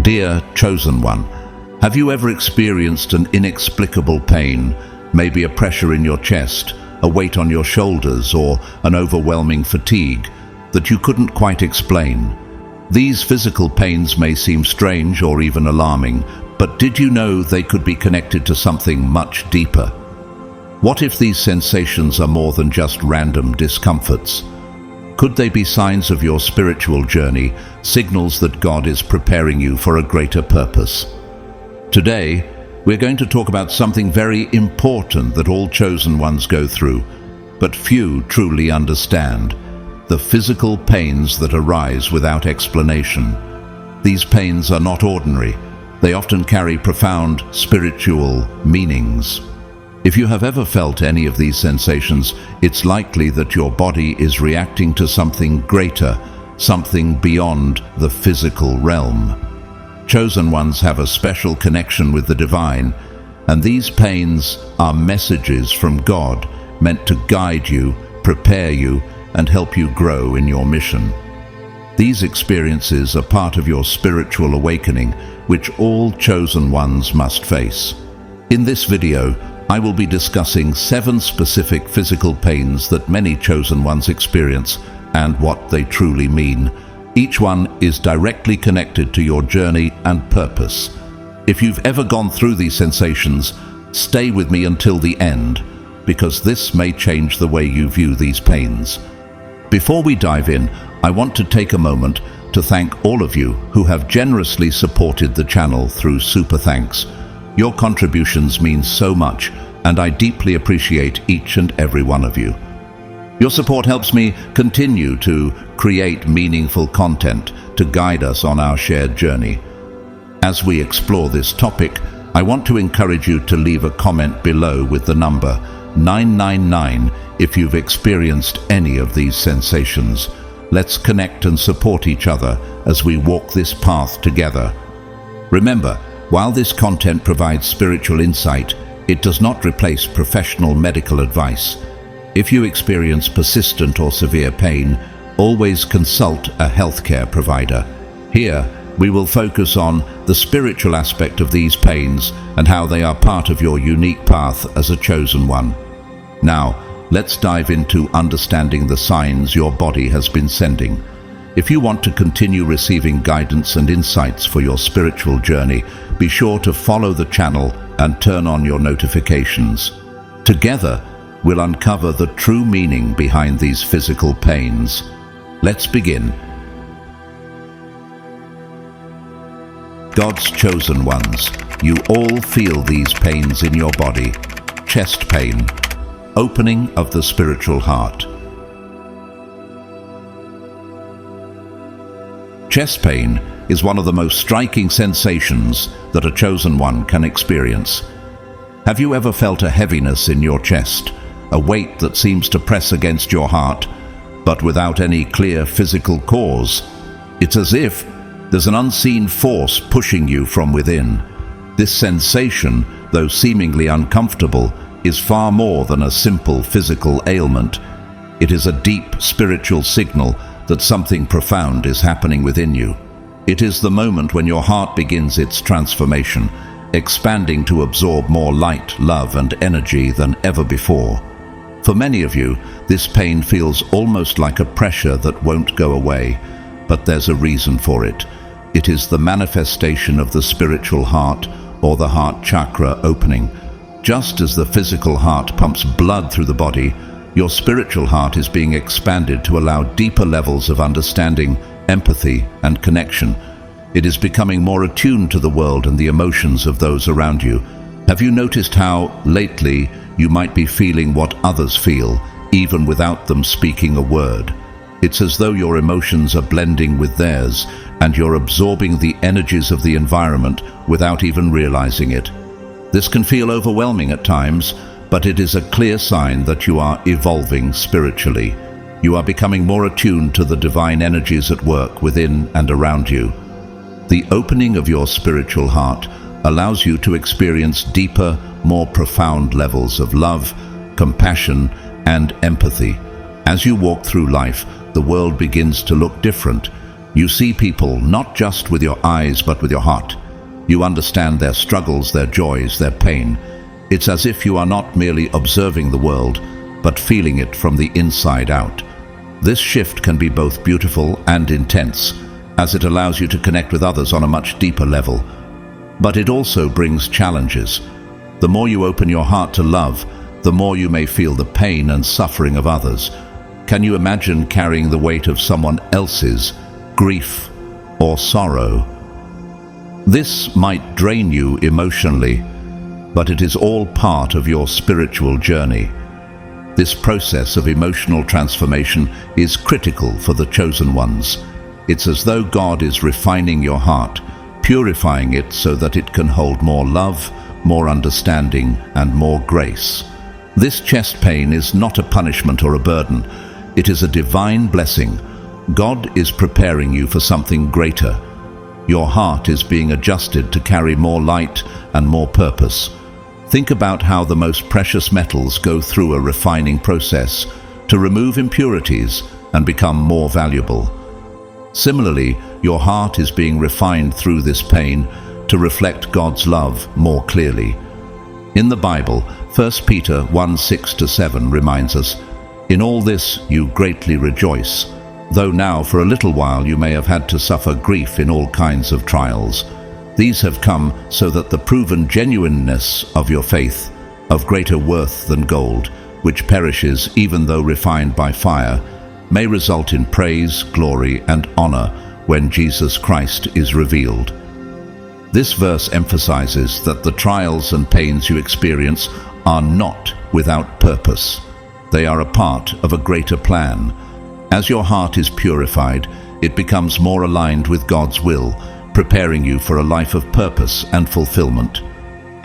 Dear Chosen One, have you ever experienced an inexplicable pain, maybe a pressure in your chest, a weight on your shoulders, or an overwhelming fatigue that you couldn't quite explain? These physical pains may seem strange or even alarming, but did you know they could be connected to something much deeper? What if these sensations are more than just random discomforts? Could they be signs of your spiritual journey, signals that God is preparing you for a greater purpose? Today, we're going to talk about something very important that all chosen ones go through, but few truly understand: the physical pains that arise without explanation. These pains are not ordinary. They often carry profound spiritual meanings. If you have ever felt any of these sensations, it's likely that your body is reacting to something greater, something beyond the physical realm. Chosen ones have a special connection with the divine, and these pains are messages from God meant to guide you, prepare you, and help you grow in your mission. These experiences are part of your spiritual awakening, which all chosen ones must face. In this video, I will be discussing 7 specific physical pains that many chosen ones experience and what they truly mean. Each one is directly connected to your journey and purpose. If you've ever gone through these sensations, stay with me until the end, because this may change the way you view these pains. Before we dive in, I want to take a moment to thank all of you who have generously supported the channel through Super Thanks. Your contributions mean so much, and I deeply appreciate each and every one of you. Your support helps me continue to create meaningful content to guide us on our shared journey. As we explore this topic, I want to encourage you to leave a comment below with the number 999 if you've experienced any of these sensations. Let's connect and support each other as we walk this path together. Remember, while this content provides spiritual insight, it does not replace professional medical advice. If you experience persistent or severe pain, always consult a healthcare provider. Here, we will focus on the spiritual aspect of these pains and how they are part of your unique path as a chosen one. Now, let's dive into understanding the signs your body has been sending. If you want to continue receiving guidance and insights for your spiritual journey, be sure to follow the channel and turn on your notifications. Together, we'll uncover the true meaning behind these physical pains. Let's begin. God's chosen ones, you all feel these pains in your body. Chest pain, opening of the spiritual heart. Chest pain is one of the most striking sensations that a chosen one can experience. Have you ever felt a heaviness in your chest, a weight that seems to press against your heart, but without any clear physical cause? It's as if there's an unseen force pushing you from within. This sensation, though seemingly uncomfortable, is far more than a simple physical ailment. It is a deep spiritual signal that something profound is happening within you. It is the moment when your heart begins its transformation, expanding to absorb more light, love, and energy than ever before. For many of you, this pain feels almost like a pressure that won't go away, but there's a reason for it. It is the manifestation of the spiritual heart, or the heart chakra opening. Just as the physical heart pumps blood through the body, your spiritual heart is being expanded to allow deeper levels of understanding, empathy, and connection. It is becoming more attuned to the world and the emotions of those around you. Have you noticed how, lately, you might be feeling what others feel, even without them speaking a word? It's as though your emotions are blending with theirs, and you're absorbing the energies of the environment without even realizing it. This can feel overwhelming at times, but it is a clear sign that you are evolving spiritually. You are becoming more attuned to the divine energies at work within and around you. The opening of your spiritual heart allows you to experience deeper, more profound levels of love, compassion, and empathy. As you walk through life, the world begins to look different. You see people not just with your eyes but with your heart. You understand their struggles, their joys, their pain. It's as if you are not merely observing the world, but feeling it from the inside out. This shift can be both beautiful and intense, as it allows you to connect with others on a much deeper level. But it also brings challenges. The more you open your heart to love, the more you may feel the pain and suffering of others. Can you imagine carrying the weight of someone else's grief or sorrow? This might drain you emotionally, but it is all part of your spiritual journey. This process of emotional transformation is critical for the chosen ones. It's as though God is refining your heart, purifying it so that it can hold more love, more understanding, and more grace. This chest pain is not a punishment or a burden. It is a divine blessing. God is preparing you for something greater. Your heart is being adjusted to carry more light and more purpose. Think about how the most precious metals go through a refining process to remove impurities and become more valuable. Similarly, your heart is being refined through this pain to reflect God's love more clearly. In the Bible, 1 Peter 1:6-7 reminds us, "In all this you greatly rejoice, though now for a little while you may have had to suffer grief in all kinds of trials. These have come so that the proven genuineness of your faith, of greater worth than gold, which perishes even though refined by fire, may result in praise, glory, and honor when Jesus Christ is revealed." This verse emphasizes that the trials and pains you experience are not without purpose. They are a part of a greater plan. As your heart is purified, it becomes more aligned with God's will, preparing you for a life of purpose and fulfillment.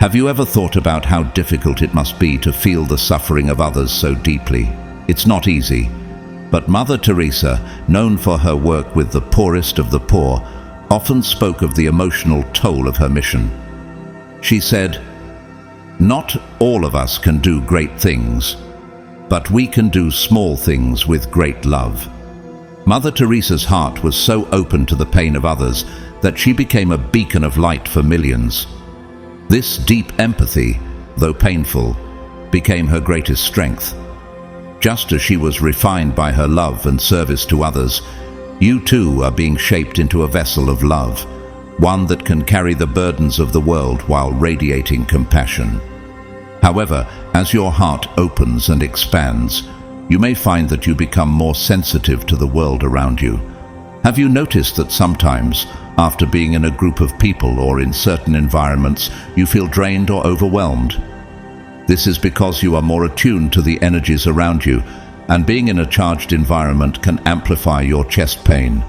Have you ever thought about how difficult it must be to feel the suffering of others so deeply? It's not easy. But Mother Teresa, known for her work with the poorest of the poor, often spoke of the emotional toll of her mission. She said, "Not all of us can do great things, but we can do small things with great love." Mother Teresa's heart was so open to the pain of others that she became a beacon of light for millions. This deep empathy, though painful, became her greatest strength. Just as she was refined by her love and service to others, you too are being shaped into a vessel of love, one that can carry the burdens of the world while radiating compassion. However, as your heart opens and expands, you may find that you become more sensitive to the world around you. Have you noticed that sometimes, after being in a group of people or in certain environments, you feel drained or overwhelmed? This is because you are more attuned to the energies around you, and being in a charged environment can amplify your chest pain.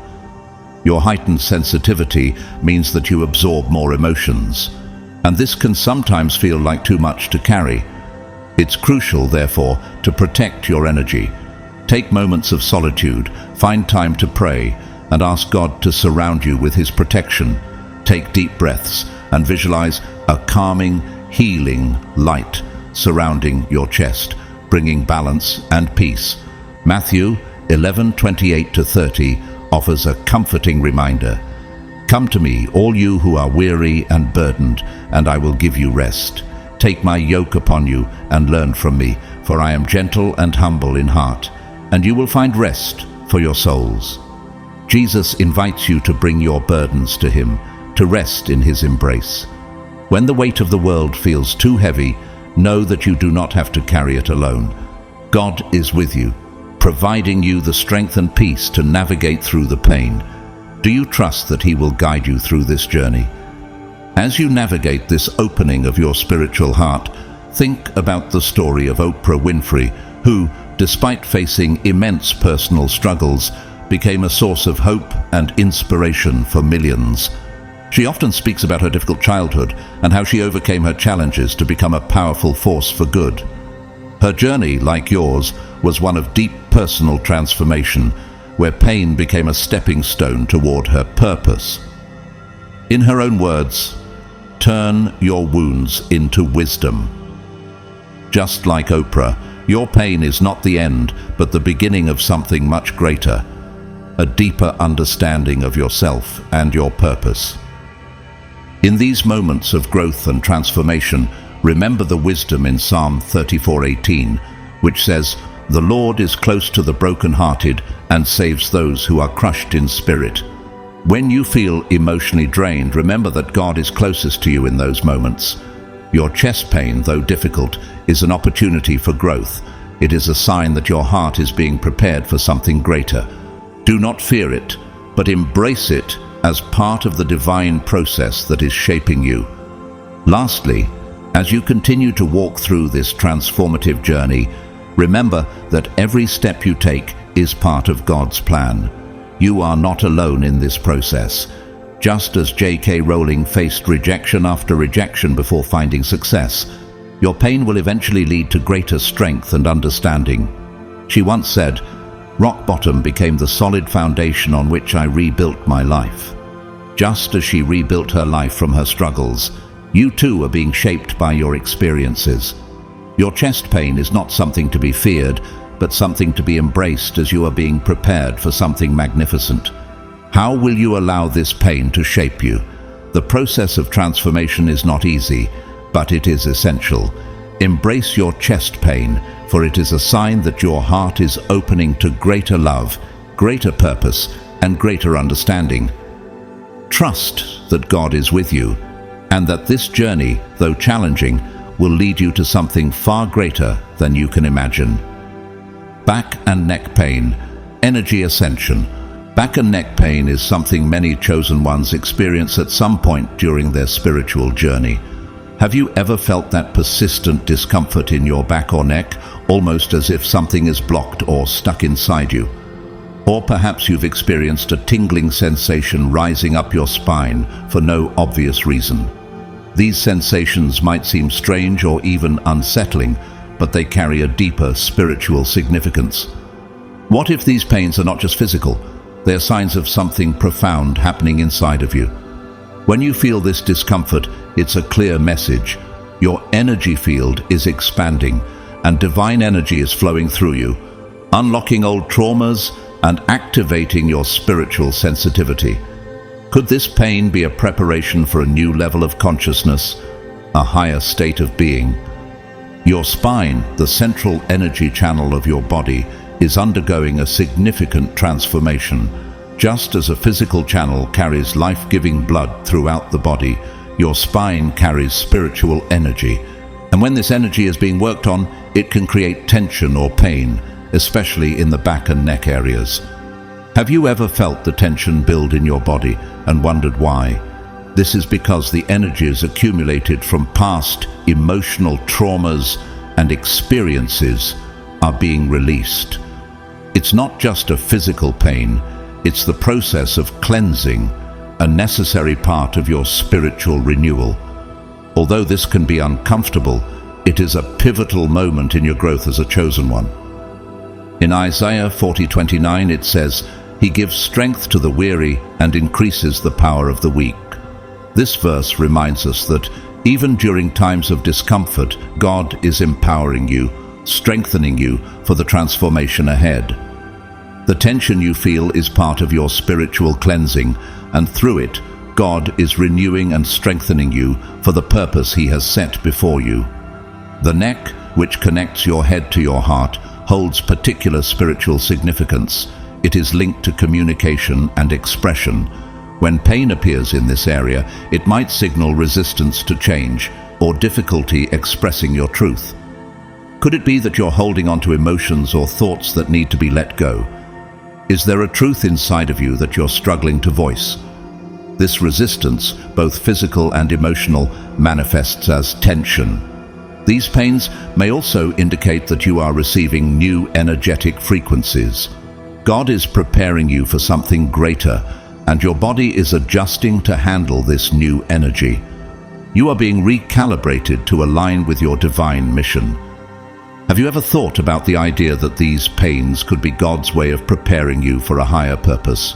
Your heightened sensitivity means that you absorb more emotions, and this can sometimes feel like too much to carry. It's crucial, therefore, to protect your energy. Take moments of solitude, find time to pray, and ask God to surround you with His protection. Take deep breaths and visualize a calming, healing light surrounding your chest, bringing balance and peace. Matthew 11:28-30 offers a comforting reminder. "Come to me, all you who are weary and burdened, and I will give you rest. Take my yoke upon you and learn from me, for I am gentle and humble in heart, and you will find rest for your souls." Jesus invites you to bring your burdens to Him, to rest in His embrace. When the weight of the world feels too heavy, know that you do not have to carry it alone. God is with you, providing you the strength and peace to navigate through the pain. Do you trust that He will guide you through this journey? As you navigate this opening of your spiritual heart, think about the story of Oprah Winfrey, who, despite facing immense personal struggles, became a source of hope and inspiration for millions. She often speaks about her difficult childhood and how she overcame her challenges to become a powerful force for good. Her journey, like yours, was one of deep personal transformation, where pain became a stepping stone toward her purpose. In her own words, "Turn your wounds into wisdom." Just like Oprah, your pain is not the end, but the beginning of something much greater. a deeper understanding of yourself and your purpose. In these moments of growth and transformation, remember the wisdom in Psalm 34:18, which says, "The Lord is close to the brokenhearted and saves those who are crushed in spirit." When you feel emotionally drained, remember that God is closest to you in those moments. Your chest pain, though difficult, is an opportunity for growth. It is a sign that your heart is being prepared for something greater. Do not fear it, but embrace it as part of the divine process that is shaping you. Lastly, as you continue to walk through this transformative journey, remember that every step you take is part of God's plan. You are not alone in this process. Just as J.K. Rowling faced rejection after rejection before finding success, your pain will eventually lead to greater strength and understanding. She once said, "Rock bottom became the solid foundation on which I rebuilt my life." Just as she rebuilt her life from her struggles, you too are being shaped by your experiences. Your chest pain is not something to be feared, but something to be embraced as you are being prepared for something magnificent. How will you allow this pain to shape you? The process of transformation is not easy, but it is essential. Embrace your chest pain, for it is a sign that your heart is opening to greater love, greater purpose, and greater understanding. Trust that God is with you, and that this journey, though challenging, will lead you to something far greater than you can imagine. Back and neck pain, energy ascension. Back and neck pain is something many chosen ones experience at some point during their spiritual journey. Have you ever felt that persistent discomfort in your back or neck, almost as if something is blocked or stuck inside you? Or perhaps you've experienced a tingling sensation rising up your spine for no obvious reason. These sensations might seem strange or even unsettling, but they carry a deeper spiritual significance. What if these pains are not just physical? They are signs of something profound happening inside of you. When you feel this discomfort, it's a clear message. Your energy field is expanding, and divine energy is flowing through you, unlocking old traumas and activating your spiritual sensitivity. Could this pain be a preparation for a new level of consciousness, a higher state of being? Your spine, the central energy channel of your body, is undergoing a significant transformation. Just as a physical channel carries life-giving blood throughout the body, your spine carries spiritual energy. And when this energy is being worked on, it can create tension or pain, especially in the back and neck areas. Have you ever felt the tension build in your body and wondered why? This is because the energies accumulated from past emotional traumas and experiences are being released. It's not just a physical pain, it's the process of cleansing, a necessary part of your spiritual renewal. Although this can be uncomfortable, it is a pivotal moment in your growth as a chosen one. In Isaiah 40:29 it says, "He gives strength to the weary and increases the power of the weak." This verse reminds us that even during times of discomfort, God is empowering you, strengthening you for the transformation ahead. The tension you feel is part of your spiritual cleansing, and through it, God is renewing and strengthening you for the purpose He has set before you. The neck, which connects your head to your heart, holds particular spiritual significance. It is linked to communication and expression. When pain appears in this area, it might signal resistance to change or difficulty expressing your truth. Could it be that you're holding on to emotions or thoughts that need to be let go? Is there a truth inside of you that you're struggling to voice? This resistance, both physical and emotional, manifests as tension. These pains may also indicate that you are receiving new energetic frequencies. God is preparing you for something greater, and your body is adjusting to handle this new energy. You are being recalibrated to align with your divine mission. Have you ever thought about the idea that these pains could be God's way of preparing you for a higher purpose?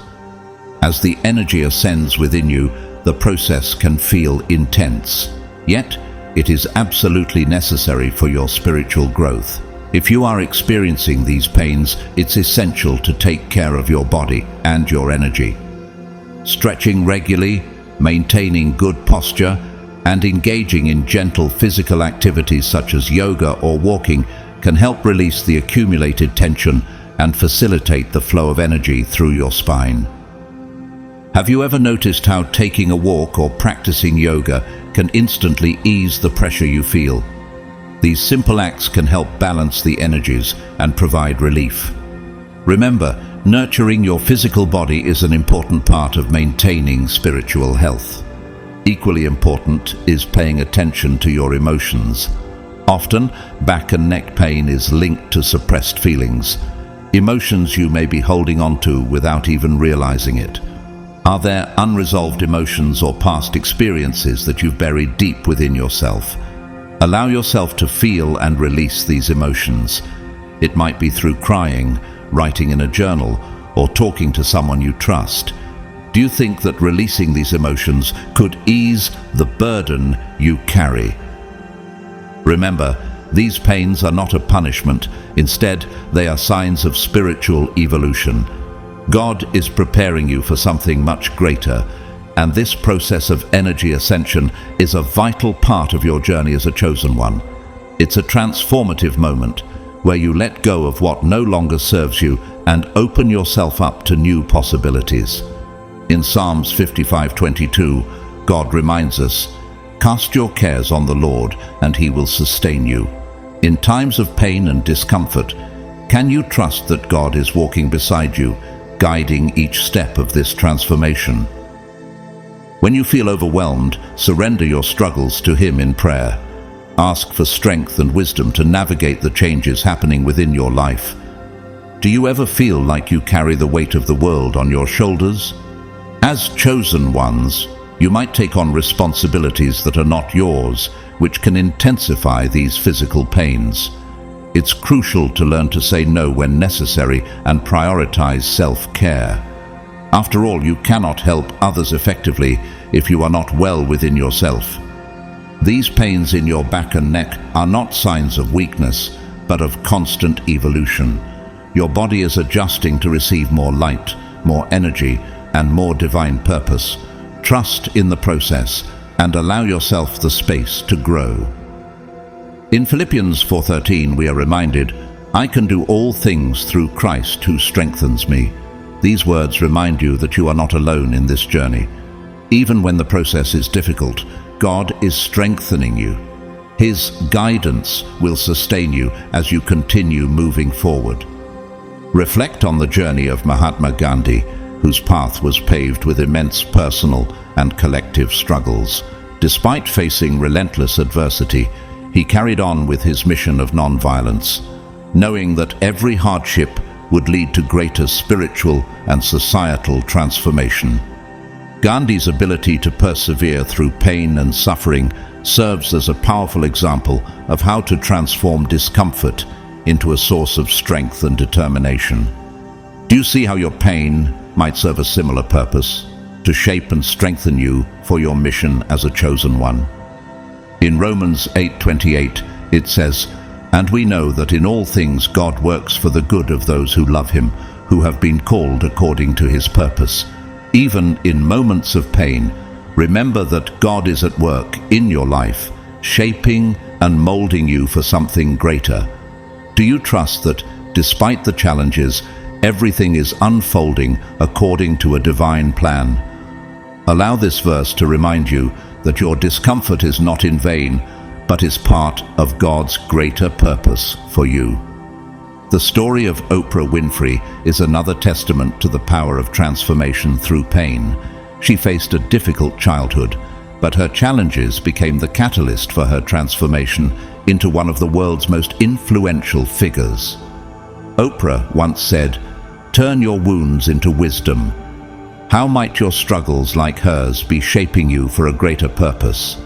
As the energy ascends within you, the process can feel intense, yet it is absolutely necessary for your spiritual growth. If you are experiencing these pains, it's essential to take care of your body and your energy. Stretching regularly, maintaining good posture, and engaging in gentle physical activities such as yoga or walking can help release the accumulated tension and facilitate the flow of energy through your spine. Have you ever noticed how taking a walk or practicing yoga can instantly ease the pressure you feel? These simple acts can help balance the energies and provide relief. Remember, nurturing your physical body is an important part of maintaining spiritual health. Equally important is paying attention to your emotions. Often, back and neck pain is linked to suppressed feelings, emotions you may be holding on to without even realizing it. Are there unresolved emotions or past experiences that you've buried deep within yourself? Allow yourself to feel and release these emotions. It might be through crying, writing in a journal, or talking to someone you trust. Do you think that releasing these emotions could ease the burden you carry? Remember, these pains are not a punishment. Instead, they are signs of spiritual evolution. God is preparing you for something much greater, and this process of energy ascension is a vital part of your journey as a chosen one. It's a transformative moment where you let go of what no longer serves you and open yourself up to new possibilities. In Psalms 55:22, God reminds us, "Cast your cares on the Lord, and He will sustain you." In times of pain and discomfort, can you trust that God is walking beside you, guiding each step of this transformation? When you feel overwhelmed, surrender your struggles to Him in prayer. Ask for strength and wisdom to navigate the changes happening within your life. Do you ever feel like you carry the weight of the world on your shoulders? As chosen ones, you might take on responsibilities that are not yours, which can intensify these physical pains. It's crucial to learn to say no when necessary and prioritize self-care. After all, you cannot help others effectively if you are not well within yourself. These pains in your back and neck are not signs of weakness, but of constant evolution. Your body is adjusting to receive more light, more energy, and more divine purpose. Trust in the process and allow yourself the space to grow. In Philippians 4:13 we are reminded, "I can do all things through Christ who strengthens me." These words remind you that you are not alone in this journey. Even when the process is difficult, God is strengthening you. His guidance will sustain you as you continue moving forward. Reflect on the journey of Mahatma Gandhi, whose path was paved with immense personal and collective struggles. Despite facing relentless adversity, he carried on with his mission of non-violence, knowing that every hardship would lead to greater spiritual and societal transformation. Gandhi's ability to persevere through pain and suffering serves as a powerful example of how to transform discomfort into a source of strength and determination. Do you see how your pain might serve a similar purpose, to shape and strengthen you for your mission as a chosen one? In Romans 8:28, it says, "And we know that in all things God works for the good of those who love Him, who have been called according to His purpose." Even in moments of pain, remember that God is at work in your life, shaping and molding you for something greater. Do you trust that, despite the challenges, everything is unfolding according to a divine plan? Allow this verse to remind you that your discomfort is not in vain, but is part of God's greater purpose for you. The story of Oprah Winfrey is another testament to the power of transformation through pain. She faced a difficult childhood, but her challenges became the catalyst for her transformation into one of the world's most influential figures. Oprah once said, "Turn your wounds into wisdom." How might your struggles like hers be shaping you for a greater purpose?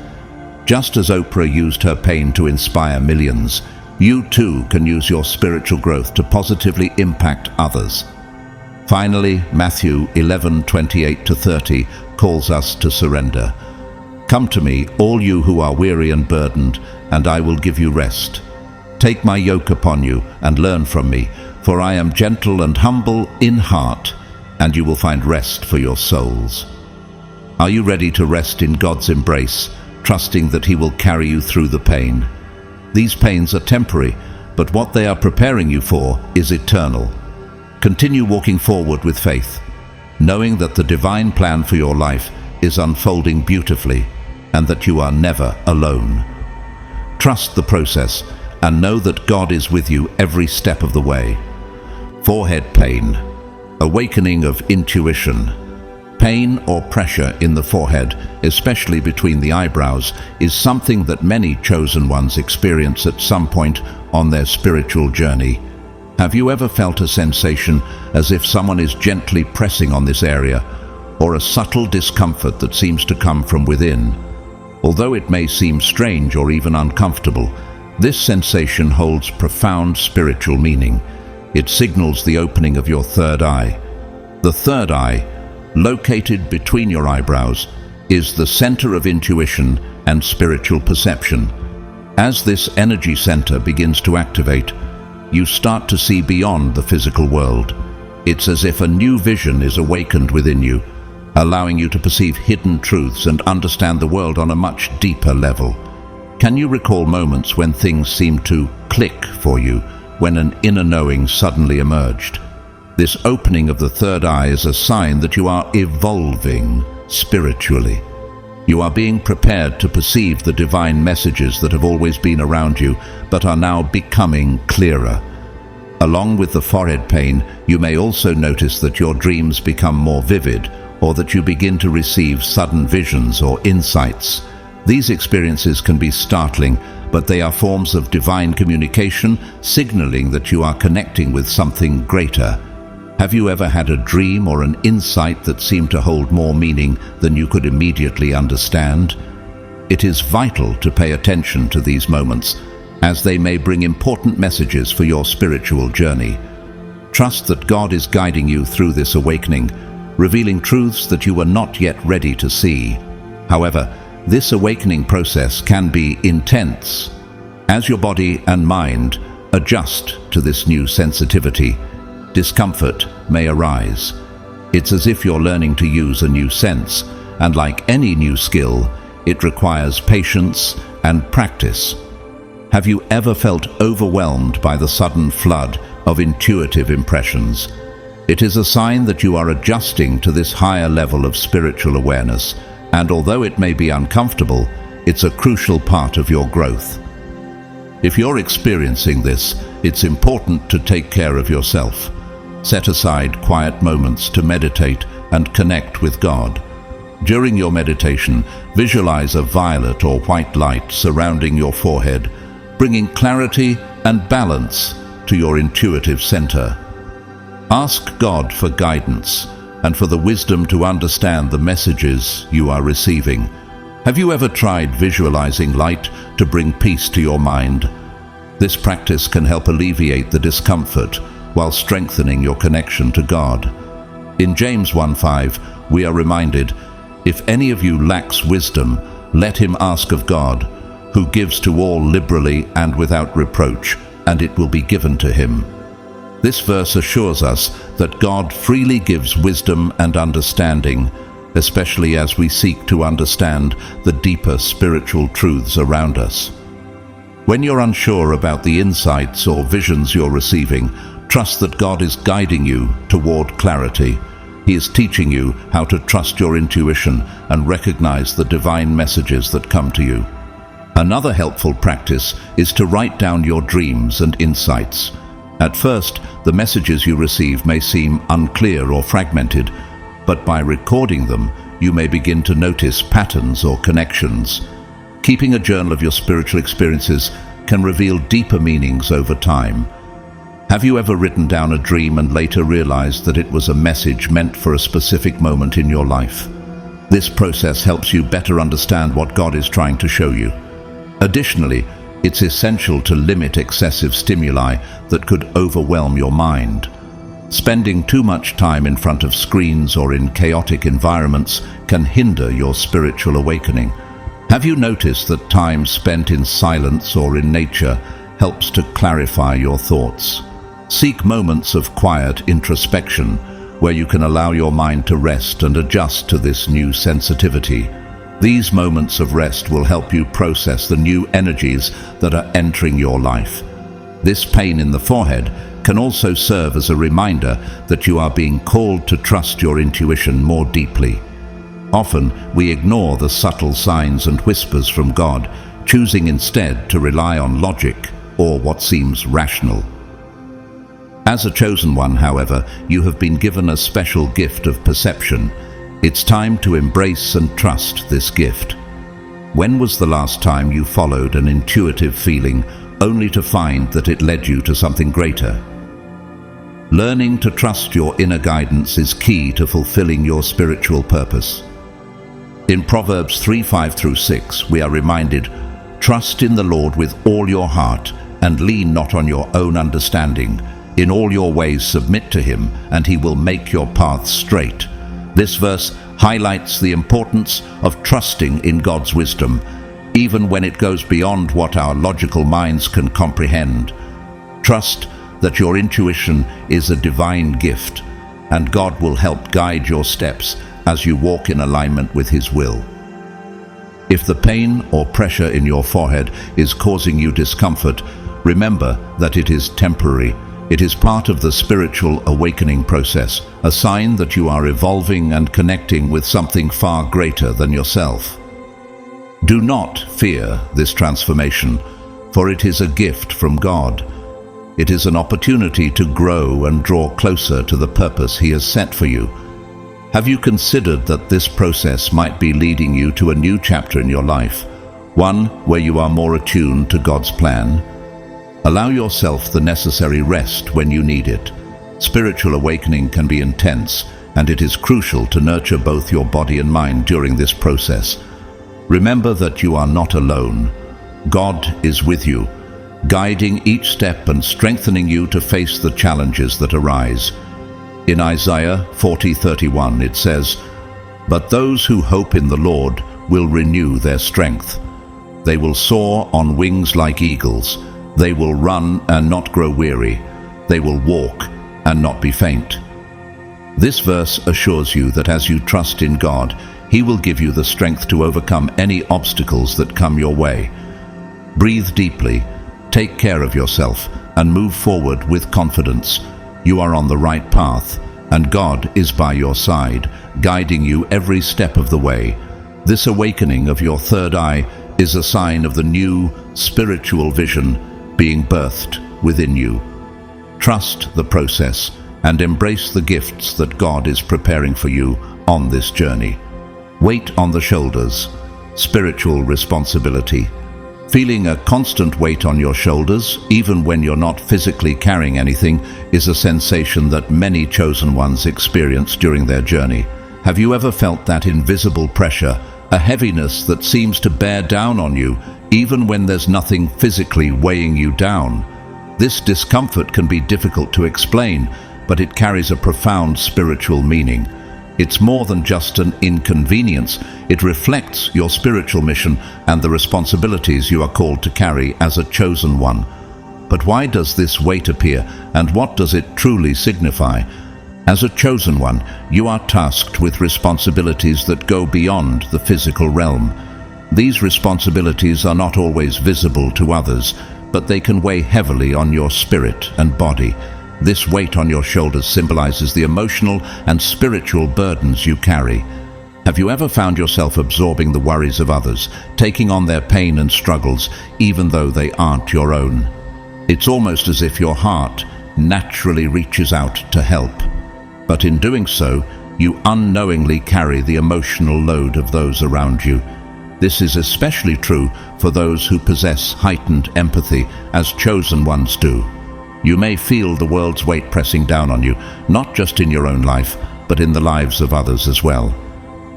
Just as Oprah used her pain to inspire millions, you too can use your spiritual growth to positively impact others. Finally, Matthew 11:28-30 calls us to surrender. "Come to me, all you who are weary and burdened, and I will give you rest. Take my yoke upon you and learn from me, for I am gentle and humble in heart, and you will find rest for your souls. Are you ready to rest in God's embrace, trusting that He will carry you through the pain? These pains are temporary, but what they are preparing you for is eternal. Continue walking forward with faith, knowing that the divine plan for your life is unfolding beautifully and that you are never alone. Trust the process and know that God is with you every step of the way. Forehead pain, awakening of intuition. Pain or pressure in the forehead, especially between the eyebrows, is something that many chosen ones experience at some point on their spiritual journey. Have you ever felt a sensation as if someone is gently pressing on this area, or a subtle discomfort that seems to come from within? Although it may seem strange or even uncomfortable, this sensation holds profound spiritual meaning. It signals the opening of your third eye. The third eye, located between your eyebrows, is the center of intuition and spiritual perception. As this energy center begins to activate, you start to see beyond the physical world. It's as if a new vision is awakened within you, allowing you to perceive hidden truths and understand the world on a much deeper level. Can you recall moments when things seemed to click for you, when an inner knowing suddenly emerged? This opening of the third eye is a sign that you are evolving spiritually. You are being prepared to perceive the divine messages that have always been around you, but are now becoming clearer. Along with the forehead pain, you may also notice that your dreams become more vivid, or that you begin to receive sudden visions or insights. These experiences can be startling, but they are forms of divine communication, signaling that you are connecting with something greater. Have you ever had a dream or an insight that seemed to hold more meaning than you could immediately understand? It is vital to pay attention to these moments, as they may bring important messages for your spiritual journey. Trust that God is guiding you through this awakening, revealing truths that you were not yet ready to see. However, this awakening process can be intense. As your body and mind adjust to this new sensitivity, discomfort may arise. It's as if you're learning to use a new sense, and like any new skill, it requires patience and practice. Have you ever felt overwhelmed by the sudden flood of intuitive impressions? It is a sign that you are adjusting to this higher level of spiritual awareness, and although it may be uncomfortable, it's a crucial part of your growth. If you're experiencing this, it's important to take care of yourself. Set aside quiet moments to meditate and connect with God. During your meditation, visualize a violet or white light surrounding your forehead, bringing clarity and balance to your intuitive center. Ask God for guidance and for the wisdom to understand the messages you are receiving. Have you ever tried visualizing light to bring peace to your mind? This practice can help alleviate the discomfort while strengthening your connection to God. In James 1:5, we are reminded, "If any of you lacks wisdom, let him ask of God, who gives to all liberally and without reproach, and it will be given to him." This verse assures us that God freely gives wisdom and understanding, especially as we seek to understand the deeper spiritual truths around us. When you're unsure about the insights or visions you're receiving, trust that God is guiding you toward clarity. He is teaching you how to trust your intuition and recognize the divine messages that come to you. Another helpful practice is to write down your dreams and insights. At first, the messages you receive may seem unclear or fragmented, but by recording them, you may begin to notice patterns or connections. Keeping a journal of your spiritual experiences can reveal deeper meanings over time. Have you ever written down a dream and later realized that it was a message meant for a specific moment in your life? This process helps you better understand what God is trying to show you. Additionally, it's essential to limit excessive stimuli that could overwhelm your mind. Spending too much time in front of screens or in chaotic environments can hinder your spiritual awakening. Have you noticed that time spent in silence or in nature helps to clarify your thoughts. Seek moments of quiet introspection where you can allow your mind to rest and adjust to this new sensitivity. These moments of rest will help you process the new energies that are entering your life. This pain in the forehead can also serve as a reminder that you are being called to trust your intuition more deeply. Often, we ignore the subtle signs and whispers from God, choosing instead to rely on logic or what seems rational. As a chosen one, however, you have been given a special gift of perception. It's time to embrace and trust this gift. When was the last time you followed an intuitive feeling only to find that it led you to something greater? Learning to trust your inner guidance is key to fulfilling your spiritual purpose. In Proverbs 3:5-6, we are reminded, "Trust in the Lord with all your heart, and lean not on your own understanding. In all your ways submit to him, and he will make your paths straight." This verse highlights the importance of trusting in God's wisdom, even when it goes beyond what our logical minds can comprehend. Trust that your intuition is a divine gift, and God will help guide your steps as you walk in alignment with his will. If the pain or pressure in your forehead is causing you discomfort, remember that it is temporary. It is part of the spiritual awakening process, a sign that you are evolving and connecting with something far greater than yourself. Do not fear this transformation, for it is a gift from God. It is an opportunity to grow and draw closer to the purpose he has set for you. Have you considered that this process might be leading you to a new chapter in your life, one where you are more attuned to God's plan? Allow yourself the necessary rest when you need it. Spiritual awakening can be intense, and it is crucial to nurture both your body and mind during this process. Remember that you are not alone. God is with you, guiding each step and strengthening you to face the challenges that arise. In Isaiah 40:31 it says, "But those who hope in the Lord will renew their strength. They will soar on wings like eagles. They will run and not grow weary. They will walk and not be faint." This verse assures you that as you trust in God, he will give you the strength to overcome any obstacles that come your way. Breathe deeply, take care of yourself, and move forward with confidence. You are on the right path, and God is by your side, guiding you every step of the way. This awakening of your third eye is a sign of the new spiritual vision being birthed within you. Trust the process and embrace the gifts that God is preparing for you on this journey. Weight on the shoulders, spiritual responsibility. Feeling a constant weight on your shoulders, even when you're not physically carrying anything, is a sensation that many chosen ones experience during their journey. Have you ever felt that invisible pressure, a heaviness that seems to bear down on you, even when there's nothing physically weighing you down? This discomfort can be difficult to explain, but it carries a profound spiritual meaning. It's more than just an inconvenience. It reflects your spiritual mission and the responsibilities you are called to carry as a chosen one. But why does this weight appear, and what does it truly signify? As a chosen one, you are tasked with responsibilities that go beyond the physical realm. These responsibilities are not always visible to others, but they can weigh heavily on your spirit and body. This weight on your shoulders symbolizes the emotional and spiritual burdens you carry. Have you ever found yourself absorbing the worries of others, taking on their pain and struggles, even though they aren't your own? It's almost as if your heart naturally reaches out to help. But in doing so, you unknowingly carry the emotional load of those around you. This is especially true for those who possess heightened empathy, as chosen ones do. You may feel the world's weight pressing down on you, not just in your own life, but in the lives of others as well.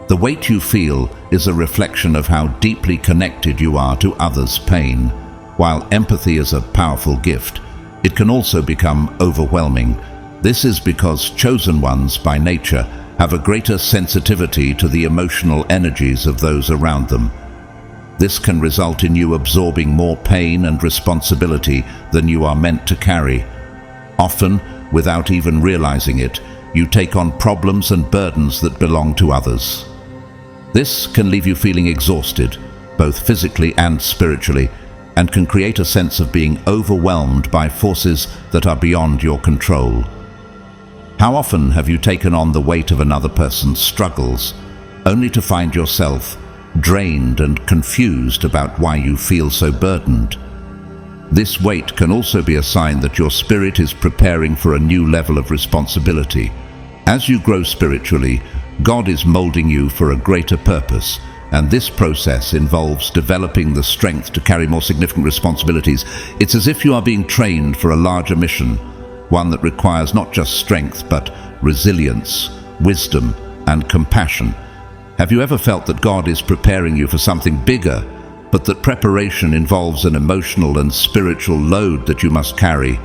The weight you feel is a reflection of how deeply connected you are to others' pain. While empathy is a powerful gift, it can also become overwhelming. This is because chosen ones, by nature, have a greater sensitivity to the emotional energies of those around them. This can result in you absorbing more pain and responsibility than you are meant to carry. Often, without even realizing it, you take on problems and burdens that belong to others. This can leave you feeling exhausted, both physically and spiritually, and can create a sense of being overwhelmed by forces that are beyond your control. How often have you taken on the weight of another person's struggles, only to find yourself drained and confused about why you feel so burdened? This weight can also be a sign that your spirit is preparing for a new level of responsibility. As you grow spiritually, God is molding you for a greater purpose, and this process involves developing the strength to carry more significant responsibilities. It's as if you are being trained for a larger mission, one that requires not just strength, but resilience, wisdom, and compassion. Have you ever felt that God is preparing you for something bigger, but that preparation involves an emotional and spiritual load that you must carry?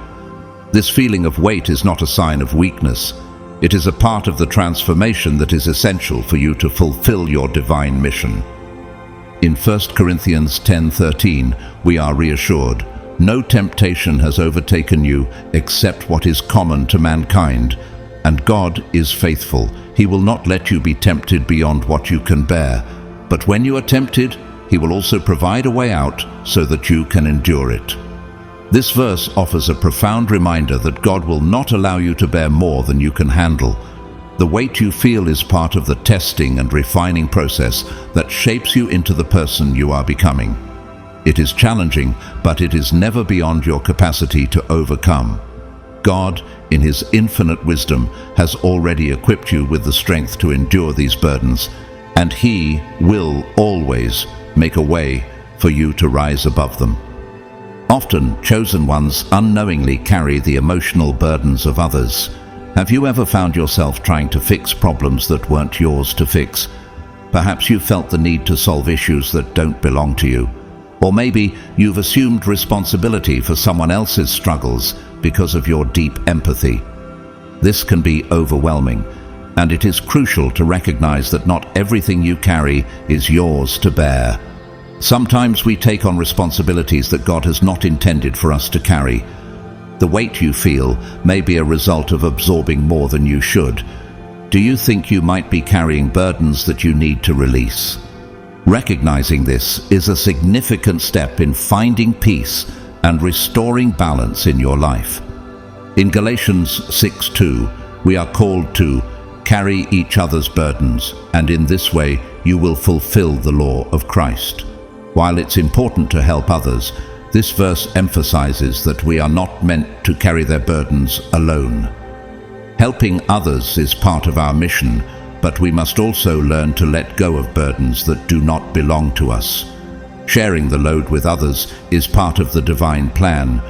This feeling of weight is not a sign of weakness. It is a part of the transformation that is essential for you to fulfill your divine mission. In 1 Corinthians 10:13, we are reassured, "No temptation has overtaken you except what is common to mankind, and God is faithful. He will not let you be tempted beyond what you can bear. But when you are tempted, He will also provide a way out so that you can endure it." This verse offers a profound reminder that God will not allow you to bear more than you can handle. The weight you feel is part of the testing and refining process that shapes you into the person you are becoming. It is challenging, but it is never beyond your capacity to overcome. God, in His infinite wisdom, has already equipped you with the strength to endure these burdens, and He will always make a way for you to rise above them. Often, chosen ones unknowingly carry the emotional burdens of others. Have you ever found yourself trying to fix problems that weren't yours to fix? Perhaps you felt the need to solve issues that don't belong to you. Or maybe you've assumed responsibility for someone else's struggles because of your deep empathy. This can be overwhelming, and it is crucial to recognize that not everything you carry is yours to bear. Sometimes we take on responsibilities that God has not intended for us to carry. The weight you feel may be a result of absorbing more than you should. Do you think you might be carrying burdens that you need to release? Recognizing this is a significant step in finding peace and restoring balance in your life. In Galatians 6:2, we are called to carry each other's burdens, and in this way you will fulfill the law of Christ. While it's important to help others, this verse emphasizes that we are not meant to carry their burdens alone. Helping others is part of our mission, but we must also learn to let go of burdens that do not belong to us. Sharing the load with others is part of the divine plan,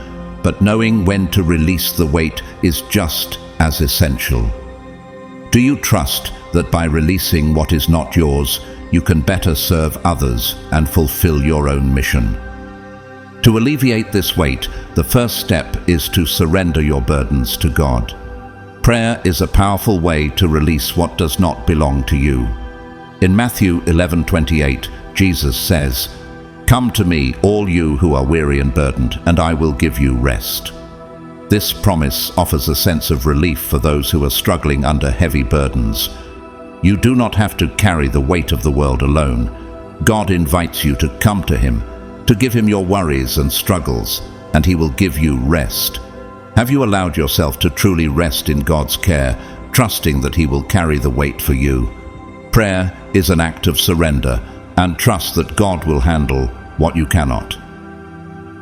but knowing when to release the weight is just as essential. Do you trust that by releasing what is not yours, you can better serve others and fulfill your own mission? To alleviate this weight, the first step is to surrender your burdens to God. Prayer is a powerful way to release what does not belong to you. In Matthew 11:28, Jesus says, "Come to me, all you who are weary and burdened, and I will give you rest." This promise offers a sense of relief for those who are struggling under heavy burdens. You do not have to carry the weight of the world alone. God invites you to come to Him, to give Him your worries and struggles, and He will give you rest. Have you allowed yourself to truly rest in God's care, trusting that He will carry the weight for you? Prayer is an act of surrender and trust that God will handle what you cannot.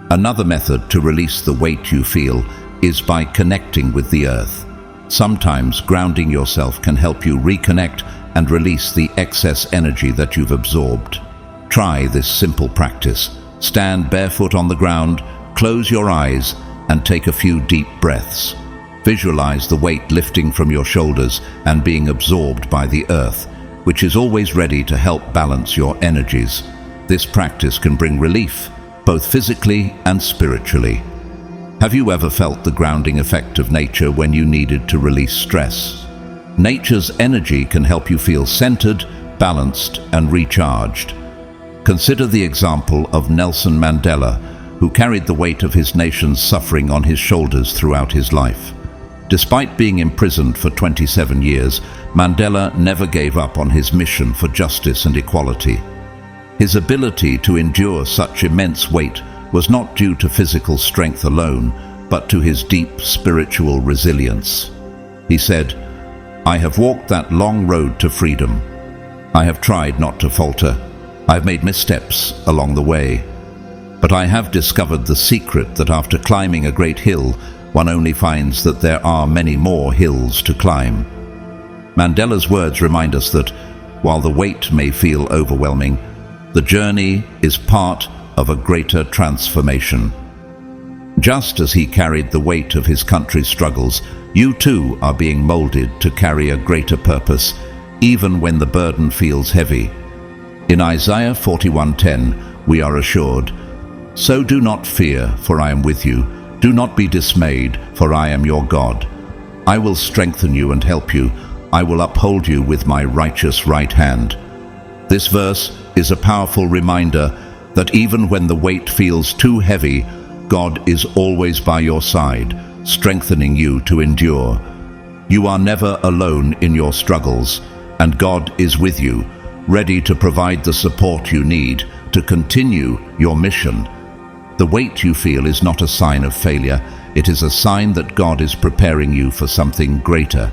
Another method to release the weight you feel is by connecting with the earth. Sometimes grounding yourself can help you reconnect and release the excess energy that you've absorbed. Try this simple practice. Stand barefoot on the ground, close your eyes, and take a few deep breaths. Visualize the weight lifting from your shoulders and being absorbed by the earth, which is always ready to help balance your energies. This practice can bring relief, both physically and spiritually. Have you ever felt the grounding effect of nature when you needed to release stress? Nature's energy can help you feel centered, balanced, and recharged. Consider the example of Nelson Mandela, who carried the weight of his nation's suffering on his shoulders throughout his life. Despite being imprisoned for 27 years, Mandela never gave up on his mission for justice and equality. His ability to endure such immense weight was not due to physical strength alone, but to his deep spiritual resilience. He said, "I have walked that long road to freedom. I have tried not to falter. I have made missteps along the way. But I have discovered the secret that after climbing a great hill, one only finds that there are many more hills to climb." Mandela's words remind us that, while the weight may feel overwhelming, the journey is part of a greater transformation. Just as he carried the weight of his country's struggles, you too are being molded to carry a greater purpose, even when the burden feels heavy. In Isaiah 41:10, we are assured, "So do not fear, for I am with you. Do not be dismayed, for I am your God. I will strengthen you and help you. I will uphold you with my righteous right hand." This verse is a powerful reminder that even when the weight feels too heavy, God is always by your side, strengthening you to endure. You are never alone in your struggles, and God is with you, ready to provide the support you need to continue your mission. The weight you feel is not a sign of failure. It is a sign that God is preparing you for something greater.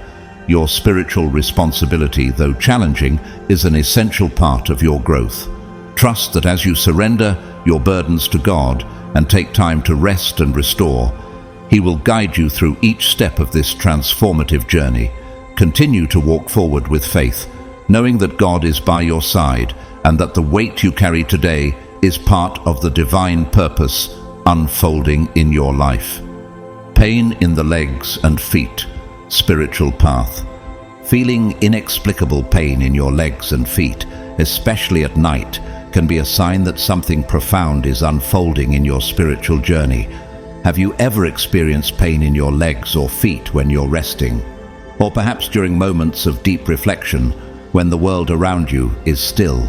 Your spiritual responsibility, though challenging, is an essential part of your growth. Trust that as you surrender your burdens to God and take time to rest and restore, He will guide you through each step of this transformative journey. Continue to walk forward with faith, knowing that God is by your side and that the weight you carry today is part of the divine purpose unfolding in your life. Pain in the legs and feet, spiritual path. Feeling inexplicable pain in your legs and feet, especially at night, can be a sign that something profound is unfolding in your spiritual journey. Have you ever experienced pain in your legs or feet when you're resting? Or perhaps during moments of deep reflection when the world around you is still?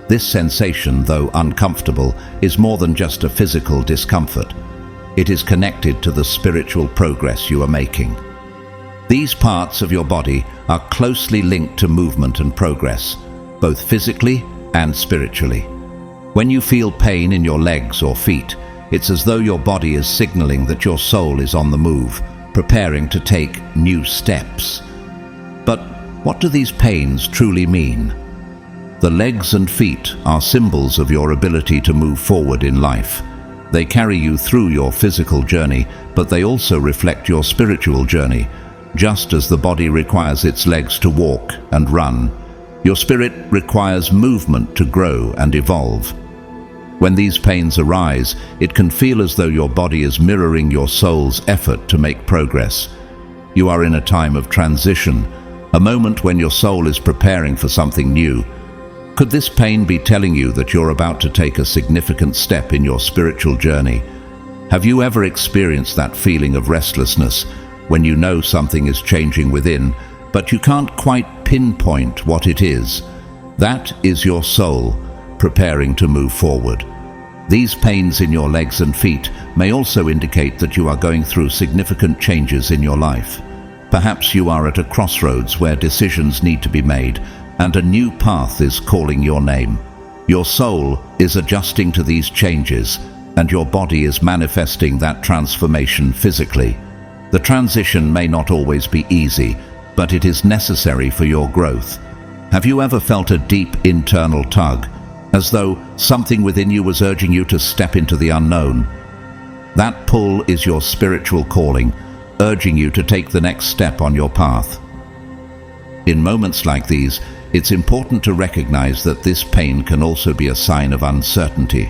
This sensation, though uncomfortable, is more than just a physical discomfort. It is connected to the spiritual progress you are making. These parts of your body are closely linked to movement and progress, both physically and spiritually. When you feel pain in your legs or feet, it's as though your body is signaling that your soul is on the move, preparing to take new steps. But what do these pains truly mean? The legs and feet are symbols of your ability to move forward in life. They carry you through your physical journey, but they also reflect your spiritual journey. Just as the body requires its legs to walk and run, your spirit requires movement to grow and evolve. When these pains arise, it can feel as though your body is mirroring your soul's effort to make progress. You are in a time of transition, a moment when your soul is preparing for something new. Could this pain be telling you that you're about to take a significant step in your spiritual journey? Have you ever experienced that feeling of restlessness when you know something is changing within, but you can't quite pinpoint what it is? That is your soul preparing to move forward. These pains in your legs and feet may also indicate that you are going through significant changes in your life. Perhaps you are at a crossroads where decisions need to be made, and a new path is calling your name. Your soul is adjusting to these changes, and your body is manifesting that transformation physically. The transition may not always be easy, but it is necessary for your growth. Have you ever felt a deep internal tug, as though something within you was urging you to step into the unknown? That pull is your spiritual calling, urging you to take the next step on your path. In moments like these, it's important to recognize that this pain can also be a sign of uncertainty,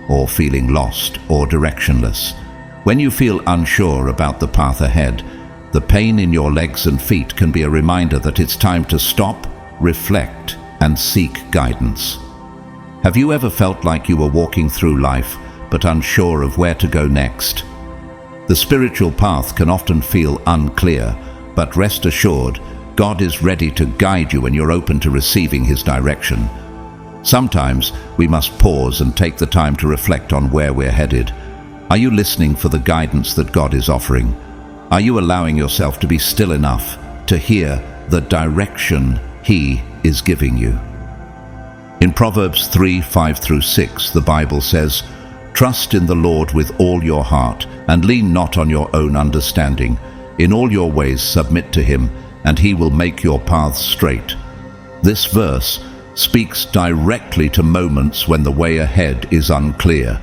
or feeling lost or directionless. When you feel unsure about the path ahead, the pain in your legs and feet can be a reminder that it's time to stop, reflect, and seek guidance. Have you ever felt like you were walking through life, but unsure of where to go next? The spiritual path can often feel unclear, but rest assured, God is ready to guide you when you're open to receiving His direction. Sometimes we must pause and take the time to reflect on where we're headed. Are you listening for the guidance that God is offering? Are you allowing yourself to be still enough to hear the direction He is giving you? In Proverbs 3:5-6, the Bible says, "Trust in the Lord with all your heart, and lean not on your own understanding. In all your ways submit to Him, and He will make your paths straight." This verse speaks directly to moments when the way ahead is unclear.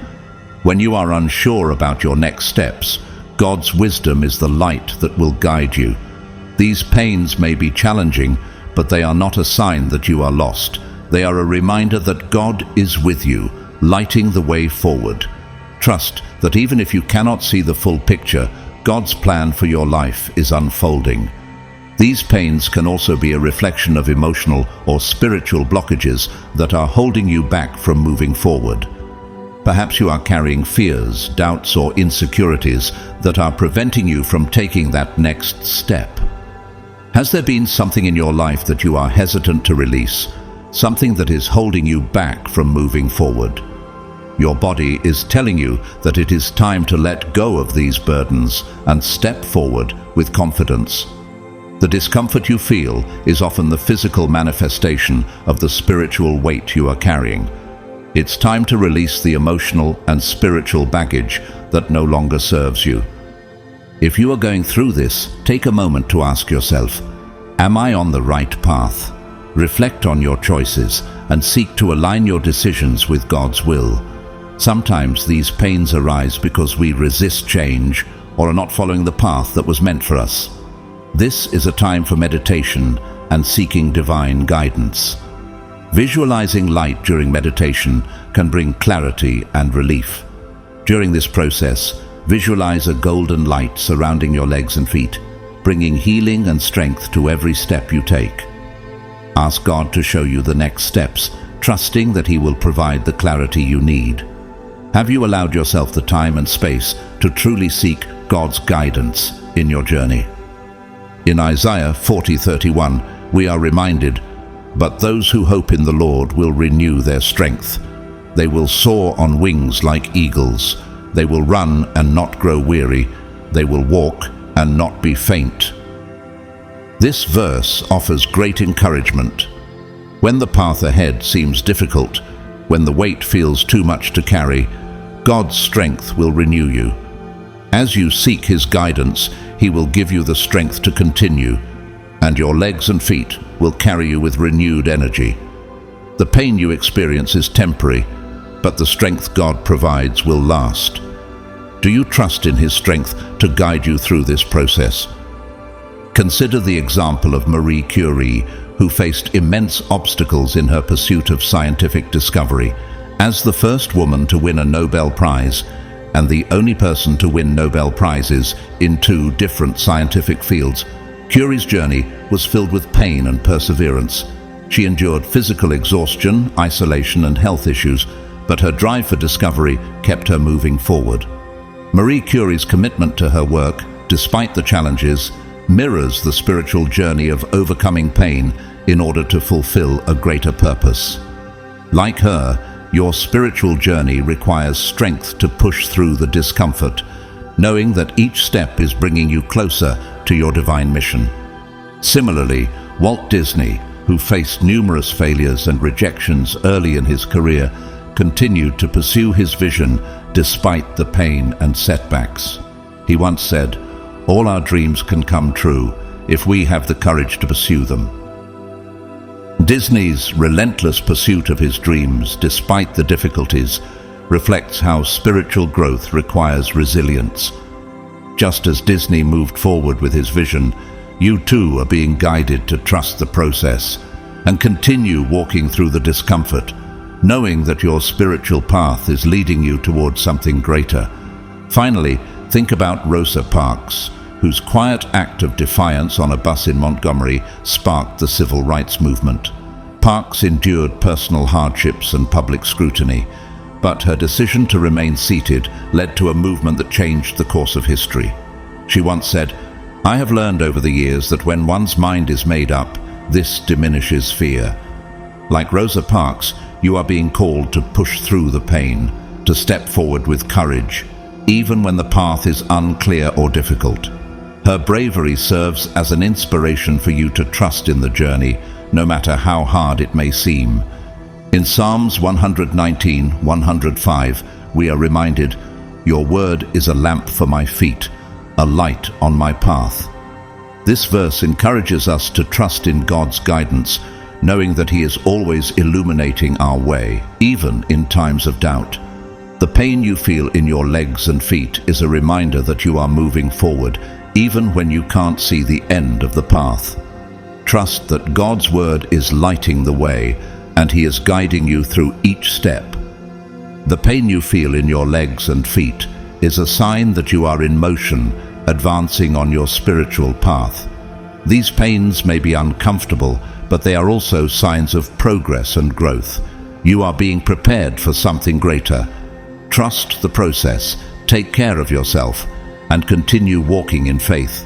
When you are unsure about your next steps, God's wisdom is the light that will guide you. These pains may be challenging, but they are not a sign that you are lost. They are a reminder that God is with you, lighting the way forward. Trust that even if you cannot see the full picture, God's plan for your life is unfolding. These pains can also be a reflection of emotional or spiritual blockages that are holding you back from moving forward. Perhaps you are carrying fears, doubts, or insecurities that are preventing you from taking that next step. Has there been something in your life that you are hesitant to release, something that is holding you back from moving forward? Your body is telling you that it is time to let go of these burdens and step forward with confidence. The discomfort you feel is often the physical manifestation of the spiritual weight you are carrying. It's time to release the emotional and spiritual baggage that no longer serves you. If you are going through this, take a moment to ask yourself, am I on the right path? Reflect on your choices and seek to align your decisions with God's will. Sometimes these pains arise because we resist change or are not following the path that was meant for us. This is a time for meditation and seeking divine guidance. Visualizing light during meditation can bring clarity and relief. During this process, visualize a golden light surrounding your legs and feet, bringing healing and strength to every step you take. Ask God to show you the next steps, trusting that He will provide the clarity you need. Have you allowed yourself the time and space to truly seek God's guidance in your journey? In Isaiah 40:31, we are reminded, "But those who hope in the Lord will renew their strength. They will soar on wings like eagles. They will run and not grow weary. They will walk and not be faint." This verse offers great encouragement. When the path ahead seems difficult, when the weight feels too much to carry, God's strength will renew you. As you seek His guidance, He will give you the strength to continue, and your legs and feet will carry you with renewed energy. The pain you experience is temporary, but the strength God provides will last. Do you trust in His strength to guide you through this process? Consider the example of Marie Curie, who faced immense obstacles in her pursuit of scientific discovery. As the first woman to win a Nobel Prize, and the only person to win Nobel Prizes in 2 different scientific fields, Curie's journey was filled with pain and perseverance. She endured physical exhaustion, isolation, and health issues, but her drive for discovery kept her moving forward. Marie Curie's commitment to her work, despite the challenges, mirrors the spiritual journey of overcoming pain in order to fulfill a greater purpose. Like her, your spiritual journey requires strength to push through the discomfort, knowing that each step is bringing you closer to your divine mission. Similarly, Walt Disney, who faced numerous failures and rejections early in his career, continued to pursue his vision despite the pain and setbacks. He once said, "All our dreams can come true if we have the courage to pursue them." Disney's relentless pursuit of his dreams, despite the difficulties, reflects how spiritual growth requires resilience. Just as Disney moved forward with his vision, you too are being guided to trust the process and continue walking through the discomfort, knowing that your spiritual path is leading you towards something greater. Finally, think about Rosa Parks, whose quiet act of defiance on a bus in Montgomery sparked the civil rights movement. Parks endured personal hardships and public scrutiny, but her decision to remain seated led to a movement that changed the course of history. She once said, "I have learned over the years that when one's mind is made up, this diminishes fear." Like Rosa Parks, you are being called to push through the pain, to step forward with courage, even when the path is unclear or difficult. Her bravery serves as an inspiration for you to trust in the journey, no matter how hard it may seem. In Psalms 119:105, we are reminded, "Your word is a lamp for my feet, a light on my path." This verse encourages us to trust in God's guidance, knowing that He is always illuminating our way, even in times of doubt. The pain you feel in your legs and feet is a reminder that you are moving forward, even when you can't see the end of the path. Trust that God's word is lighting the way, and He is guiding you through each step. The pain you feel in your legs and feet is a sign that you are in motion, advancing on your spiritual path. These pains may be uncomfortable, but they are also signs of progress and growth. You are being prepared for something greater. Trust the process, take care of yourself, and continue walking in faith,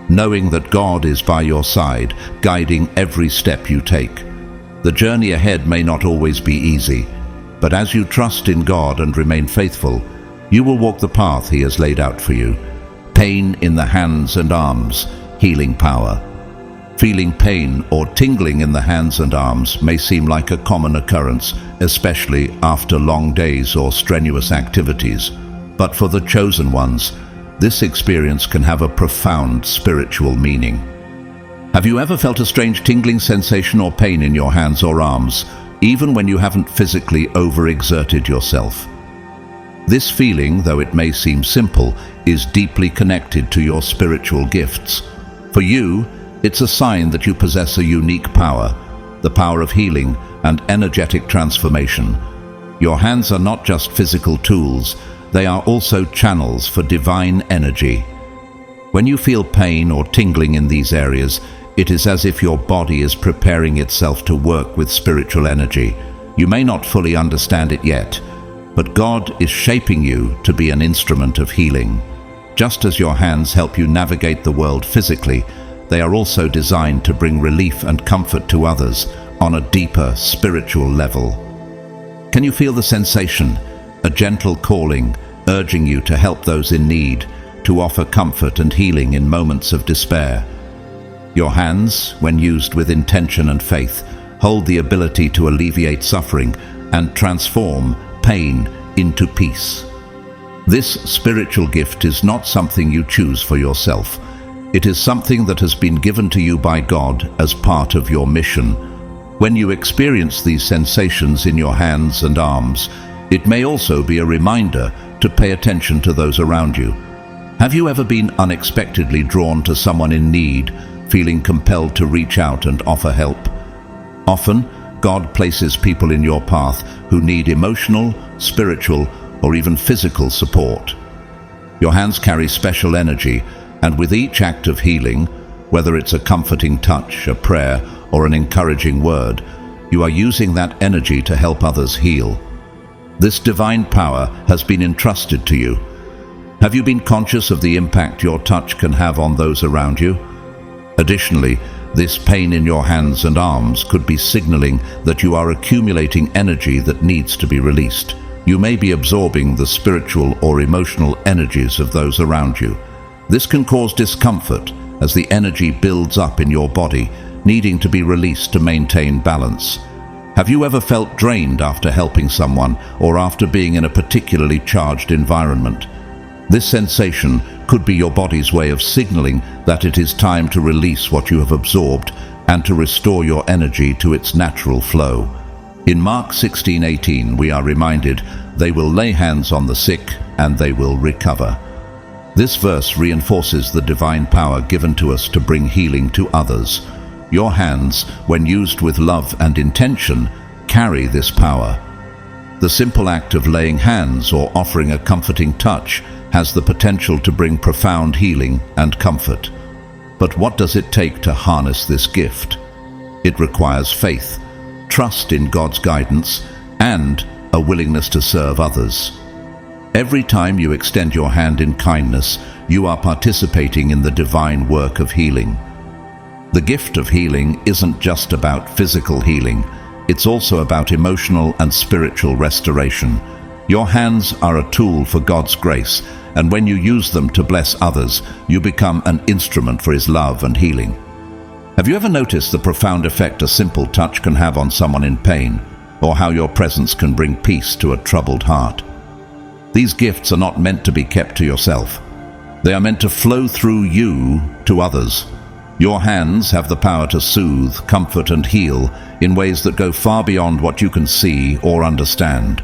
knowing that God is by your side, guiding every step you take. The journey ahead may not always be easy, but as you trust in God and remain faithful, you will walk the path He has laid out for you. Pain in the hands and arms, healing power. Feeling pain or tingling in the hands and arms may seem like a common occurrence, especially after long days or strenuous activities. But for the chosen ones, this experience can have a profound spiritual meaning. Have you ever felt a strange tingling sensation or pain in your hands or arms, even when you haven't physically overexerted yourself? This feeling, though it may seem simple, is deeply connected to your spiritual gifts. For you, it's a sign that you possess a unique power, the power of healing and energetic transformation. Your hands are not just physical tools, they are also channels for divine energy. When you feel pain or tingling in these areas, it is as if your body is preparing itself to work with spiritual energy. You may not fully understand it yet, but God is shaping you to be an instrument of healing. Just as your hands help you navigate the world physically, they are also designed to bring relief and comfort to others on a deeper spiritual level. Can you feel the sensation? A gentle calling, urging you to help those in need, to offer comfort and healing in moments of despair. Your hands, when used with intention and faith, hold the ability to alleviate suffering and transform pain into peace. This spiritual gift is not something you choose for yourself. It is something that has been given to you by God as part of your mission. When you experience these sensations in your hands and arms, it may also be a reminder to pay attention to those around you. Have you ever been unexpectedly drawn to someone in need, feeling compelled to reach out and offer help? Often, God places people in your path who need emotional, spiritual, or even physical support. Your hands carry special energy, and with each act of healing, whether it's a comforting touch, a prayer, or an encouraging word, you are using that energy to help others heal. This divine power has been entrusted to you. Have you been conscious of the impact your touch can have on those around you? Additionally, this pain in your hands and arms could be signaling that you are accumulating energy that needs to be released. You may be absorbing the spiritual or emotional energies of those around you. This can cause discomfort as the energy builds up in your body, needing to be released to maintain balance. Have you ever felt drained after helping someone or after being in a particularly charged environment? This sensation could be your body's way of signaling that it is time to release what you have absorbed and to restore your energy to its natural flow. In Mark 16:18, we are reminded, "They will lay hands on the sick and they will recover." This verse reinforces the divine power given to us to bring healing to others. Your hands, when used with love and intention, carry this power. The simple act of laying hands or offering a comforting touch has the potential to bring profound healing and comfort. But what does it take to harness this gift? It requires faith, trust in God's guidance, and a willingness to serve others. Every time you extend your hand in kindness, you are participating in the divine work of healing. The gift of healing isn't just about physical healing. it's also about emotional and spiritual restoration. Your hands are a tool for God's grace, and when you use them to bless others, you become an instrument for His love and healing. Have you ever noticed the profound effect a simple touch can have on someone in pain, or how your presence can bring peace to a troubled heart? These gifts are not meant to be kept to yourself. They are meant to flow through you to others. Your hands have the power to soothe, comfort, and heal in ways that go far beyond what you can see or understand.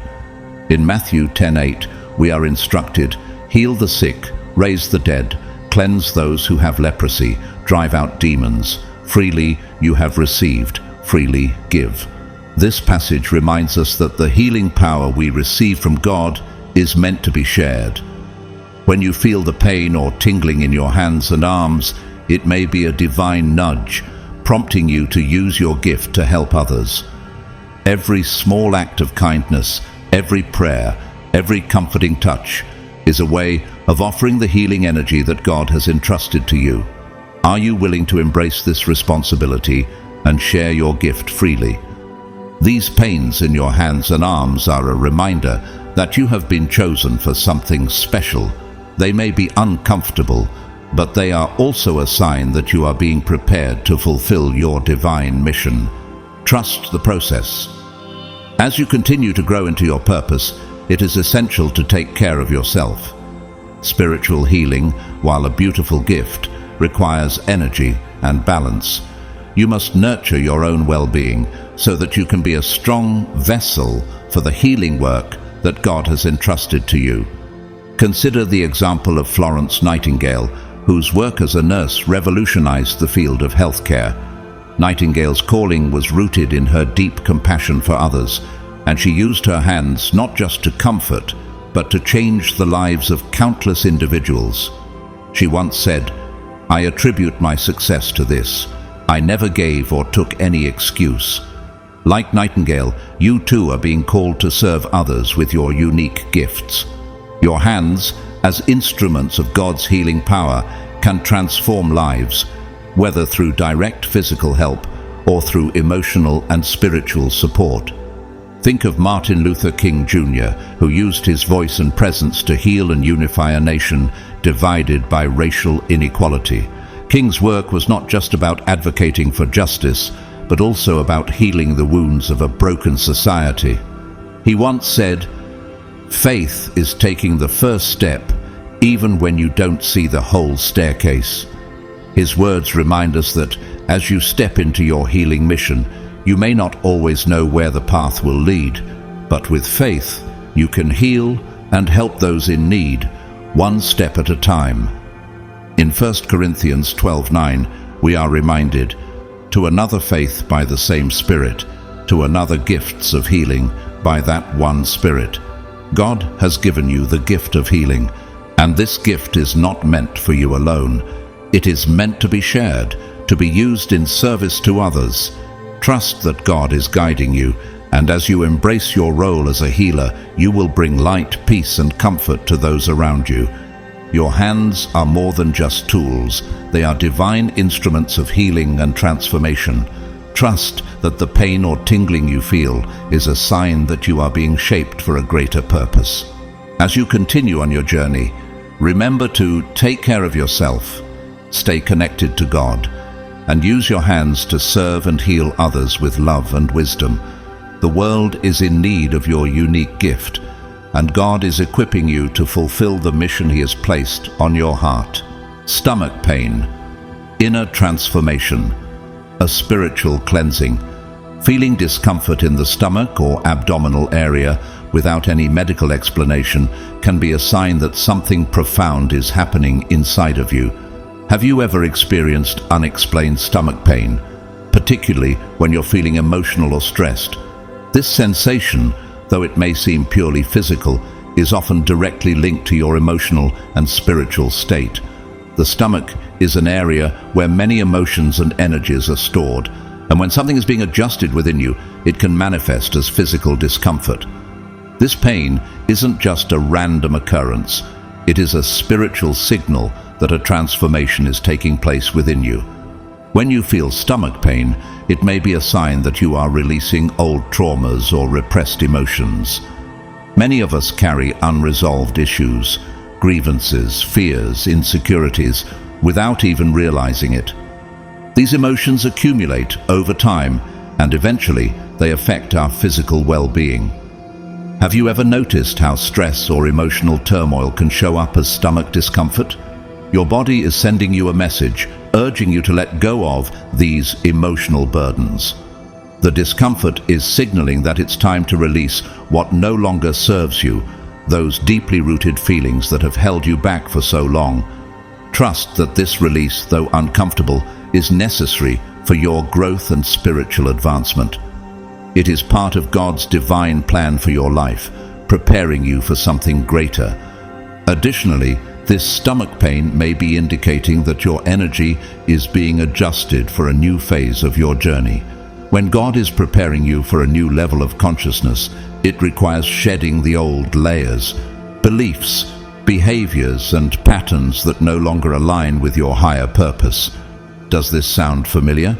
In Matthew 10:8, we are instructed, "Heal the sick, raise the dead, cleanse those who have leprosy, drive out demons. Freely you have received, freely give." This passage reminds us that the healing power we receive from God is meant to be shared. When you feel the pain or tingling in your hands and arms, it may be a divine nudge, prompting you to use your gift to help others. Every small act of kindness, every prayer, every comforting touch is a way of offering the healing energy that God has entrusted to you. Are you willing to embrace this responsibility and share your gift freely? These pains in your hands and arms are a reminder that you have been chosen for something special. They may be uncomfortable, but they are also a sign that you are being prepared to fulfill your divine mission. Trust the process. As you continue to grow into your purpose, it is essential to take care of yourself. Spiritual healing, while a beautiful gift, requires energy and balance. You must nurture your own well-being so that you can be a strong vessel for the healing work that God has entrusted to you. Consider the example of Florence Nightingale, whose work as a nurse revolutionized the field of healthcare. Nightingale's calling was rooted in her deep compassion for others, and she used her hands not just to comfort, but to change the lives of countless individuals. She once said, "I attribute my success to this. I never gave or took any excuse." Like Nightingale, you too are being called to serve others with your unique gifts. Your hands, as instruments of God's healing power, can transform lives, whether through direct physical help or through emotional and spiritual support. Think of Martin Luther King Jr., who used his voice and presence to heal and unify a nation divided by racial inequality. King's work was not just about advocating for justice, but also about healing the wounds of a broken society. He once said, "Faith is taking the first step, even when you don't see the whole staircase." His words remind us that as you step into your healing mission, you may not always know where the path will lead, but with faith, you can heal and help those in need, one step at a time. In 1 Corinthians 12:9, we are reminded, "To another faith by the same Spirit, to another gifts of healing by that one Spirit." God has given you the gift of healing, and this gift is not meant for you alone. It is meant to be shared, to be used in service to others. Trust that God is guiding you, and as you embrace your role as a healer, you will bring light, peace, and comfort to those around you. Your hands are more than just tools. They are divine instruments of healing and transformation. Trust that the pain or tingling you feel is a sign that you are being shaped for a greater purpose. As you continue on your journey, remember to take care of yourself, stay connected to God, and use your hands to serve and heal others with love and wisdom. The world is in need of your unique gift, and God is equipping you to fulfill the mission He has placed on your heart. Stomach pain, inner transformation, a spiritual cleansing. Feeling discomfort in the stomach or abdominal area without any medical explanation can be a sign that something profound is happening inside of you. Have you ever experienced unexplained stomach pain, particularly when you're feeling emotional or stressed? This sensation, though it may seem purely physical, is often directly linked to your emotional and spiritual state. The stomach is an area where many emotions and energies are stored, and when something is being adjusted within you, it can manifest as physical discomfort. This pain isn't just a random occurrence. It is a spiritual signal that a transformation is taking place within you. When you feel stomach pain, it may be a sign that you are releasing old traumas or repressed emotions. Many of us carry unresolved issues, grievances, fears, insecurities, without even realizing it. These emotions accumulate over time, and eventually they affect our physical well-being. Have you ever noticed how stress or emotional turmoil can show up as stomach discomfort? Your body is sending you a message, urging you to let go of these emotional burdens. The discomfort is signaling that it's time to release what no longer serves you, those deeply rooted feelings that have held you back for so long. Trust that this release, though uncomfortable, is necessary for your growth and spiritual advancement. It is part of God's divine plan for your life, preparing you for something greater. Additionally, this stomach pain may be indicating that your energy is being adjusted for a new phase of your journey. When God is preparing you for a new level of consciousness, it requires shedding the old layers, beliefs, behaviors, and patterns that no longer align with your higher purpose. Does this sound familiar?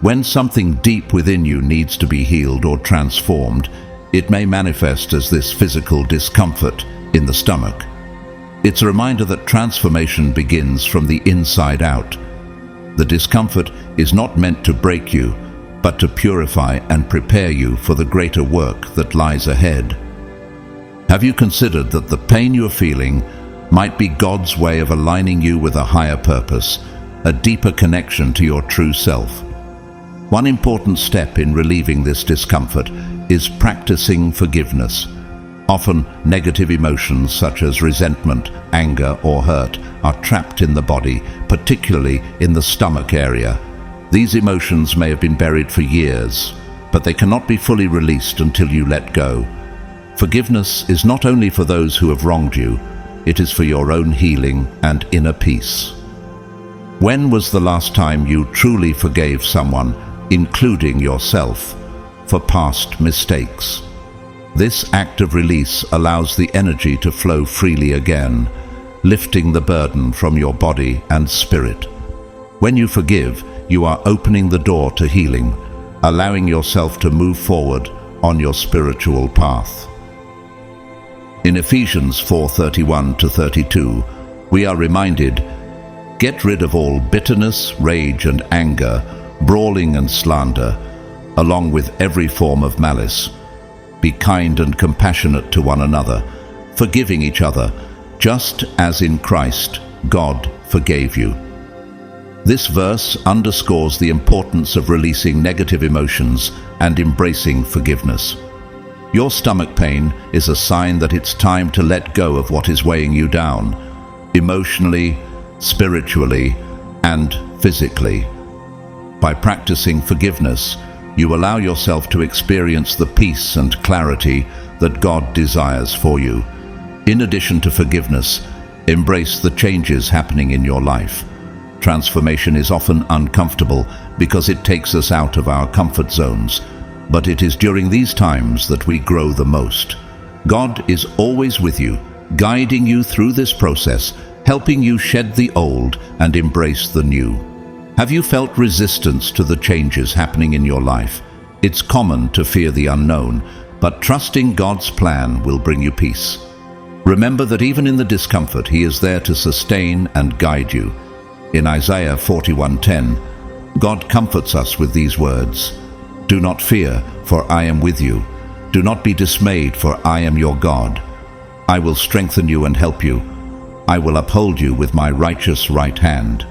When something deep within you needs to be healed or transformed, it may manifest as this physical discomfort in the stomach. It's a reminder that transformation begins from the inside out. The discomfort is not meant to break you, but to purify and prepare you for the greater work that lies ahead. Have you considered that the pain you're feeling might be God's way of aligning you with a higher purpose, a deeper connection to your true self? One important step in relieving this discomfort is practicing forgiveness. Often, negative emotions such as resentment, anger, or hurt are trapped in the body, particularly in the stomach area. These emotions may have been buried for years, but they cannot be fully released until you let go. Forgiveness is not only for those who have wronged you, it is for your own healing and inner peace. When was the last time you truly forgave someone, including yourself, for past mistakes? This act of release allows the energy to flow freely again, lifting the burden from your body and spirit. When you forgive, you are opening the door to healing, allowing yourself to move forward on your spiritual path. In Ephesians 4:31-32, we are reminded, "Get rid of all bitterness, rage and anger, brawling and slander, along with every form of malice. Be kind and compassionate to one another, forgiving each other, just as in Christ God forgave you." This verse underscores the importance of releasing negative emotions and embracing forgiveness. Your stomach pain is a sign that it's time to let go of what is weighing you down, emotionally, spiritually, and physically. By practicing forgiveness, you allow yourself to experience the peace and clarity that God desires for you. In addition to forgiveness, embrace the changes happening in your life. Transformation is often uncomfortable because it takes us out of our comfort zones, but it is during these times that we grow the most. God is always with you, guiding you through this process, helping you shed the old and embrace the new. Have you felt resistance to the changes happening in your life? It's common to fear the unknown, but trusting God's plan will bring you peace. Remember that even in the discomfort, He is there to sustain and guide you. In Isaiah 41:10, God comforts us with these words, "Do not fear, for I am with you. Do not be dismayed, for I am your God. I will strengthen you and help you. I will uphold you with my righteous right hand."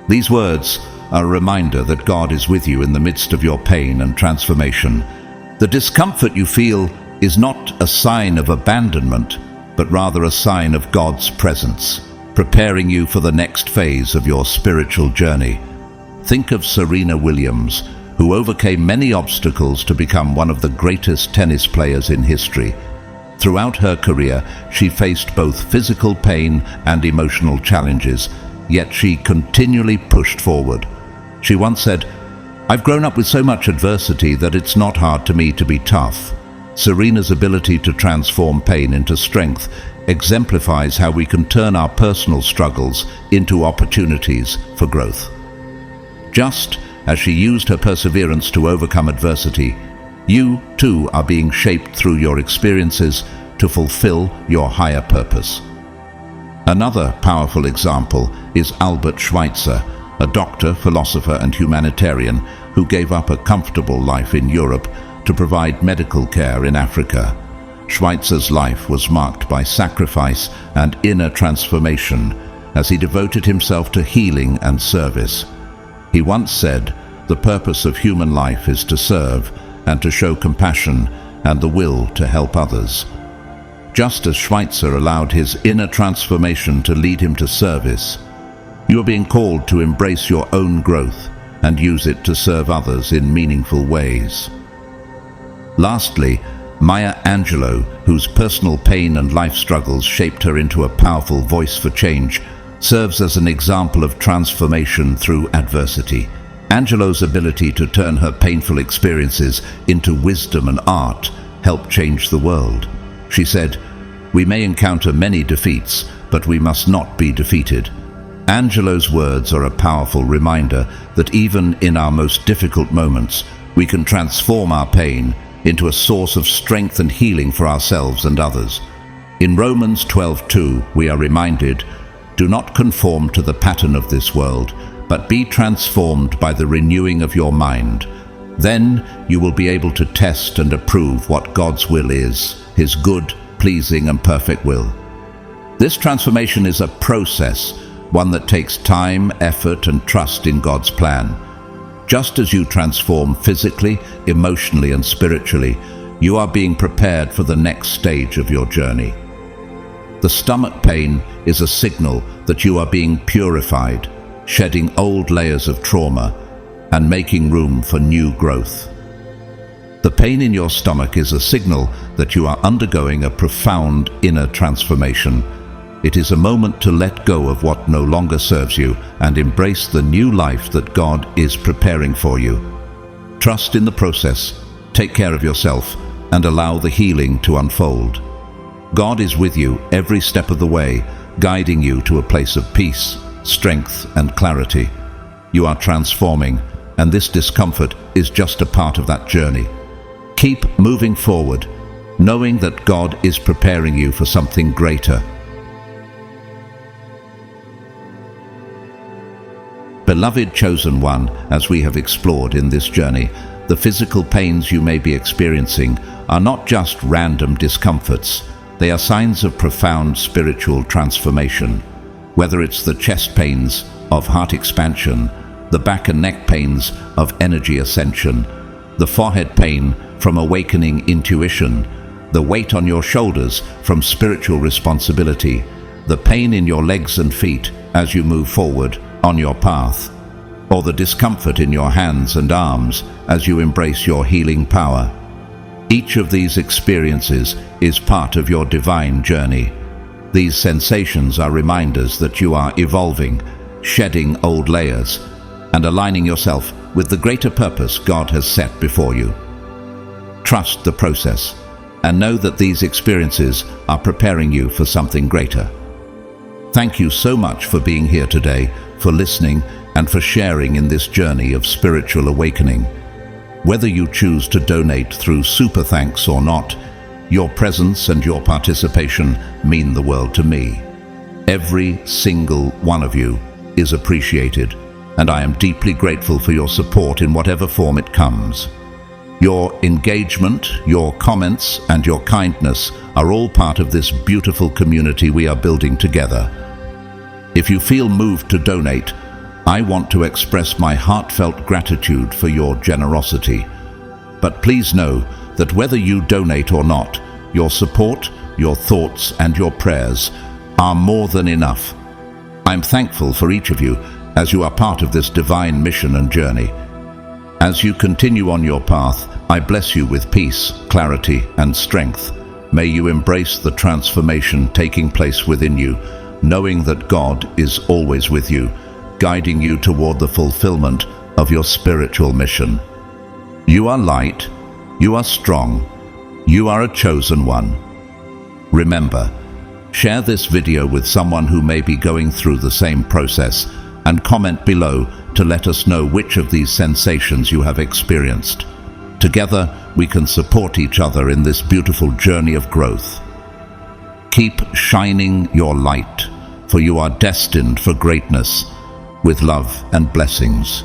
These words are a reminder that God is with you in the midst of your pain and transformation. The discomfort you feel is not a sign of abandonment, but rather a sign of God's presence, preparing you for the next phase of your spiritual journey. Think of Serena Williams, who overcame many obstacles to become one of the greatest tennis players in history. Throughout her career, she faced both physical pain and emotional challenges, yet she continually pushed forward. She once said, "I've grown up with so much adversity that it's not hard to me to be tough." Serena's ability to transform pain into strength exemplifies how we can turn our personal struggles into opportunities for growth. Just as she used her perseverance to overcome adversity, you too are being shaped through your experiences to fulfill your higher purpose. Another powerful example is Albert Schweitzer, a doctor, philosopher, and humanitarian who gave up a comfortable life in Europe to provide medical care in Africa. Schweitzer's life was marked by sacrifice and inner transformation as he devoted himself to healing and service. He once said, "The purpose of human life is to serve and to show compassion and the will to help others." Just as Schweitzer allowed his inner transformation to lead him to service, you are being called to embrace your own growth and use it to serve others in meaningful ways. Lastly, Maya Angelou, whose personal pain and life struggles shaped her into a powerful voice for change, serves as an example of transformation through adversity. Angelou's ability to turn her painful experiences into wisdom and art helped change the world. She said, "We may encounter many defeats, but we must not be defeated." Angelou's words are a powerful reminder that even in our most difficult moments, we can transform our pain into a source of strength and healing for ourselves and others. In Romans 12:2, we are reminded, "Do not conform to the pattern of this world, but be transformed by the renewing of your mind. Then you will be able to test and approve what God's will is, His good, pleasing, and perfect will." This transformation is a process, one that takes time, effort, and trust in God's plan. Just as you transform physically, emotionally, and spiritually, you are being prepared for the next stage of your journey. The stomach pain is a signal that you are being purified, shedding old layers of trauma and making room for new growth. The pain in your stomach is a signal that you are undergoing a profound inner transformation. It is a moment to let go of what no longer serves you and embrace the new life that God is preparing for you. Trust in the process, take care of yourself, and allow the healing to unfold. God is with you every step of the way, guiding you to a place of peace, strength, and clarity. You are transforming, and this discomfort is just a part of that journey. Keep moving forward, knowing that God is preparing you for something greater. Beloved chosen one, as we have explored in this journey, the physical pains you may be experiencing are not just random discomforts. They are signs of profound spiritual transformation. Whether it's the chest pains of heart expansion, the back and neck pains of energy ascension, the forehead pain from awakening intuition, the weight on your shoulders from spiritual responsibility, the pain in your legs and feet as you move forward on your path, or the discomfort in your hands and arms as you embrace your healing power. Each of these experiences is part of your divine journey. These sensations are reminders that you are evolving, shedding old layers, and aligning yourself with the greater purpose God has set before you. Trust the process and know that these experiences are preparing you for something greater. Thank you so much for being here today, for listening, and for sharing in this journey of spiritual awakening. Whether you choose to donate through Super Thanks or not, your presence and your participation mean the world to me. Every single one of you is appreciated, and I am deeply grateful for your support in whatever form it comes. Your engagement, your comments, and your kindness are all part of this beautiful community we are building together. If you feel moved to donate, I want to express my heartfelt gratitude for your generosity. But please know that whether you donate or not, your support, your thoughts, and your prayers are more than enough. I'm thankful for each of you as you are part of this divine mission and journey. As you continue on your path, I bless you with peace, clarity, and strength. May you embrace the transformation taking place within you, knowing that God is always with you, guiding you toward the fulfillment of your spiritual mission. You are light, you are strong, you are a chosen one. Remember, share this video with someone who may be going through the same process and comment below to let us know which of these sensations you have experienced. Together, we can support each other in this beautiful journey of growth. Keep shining your light, for you are destined for greatness. With love and blessings.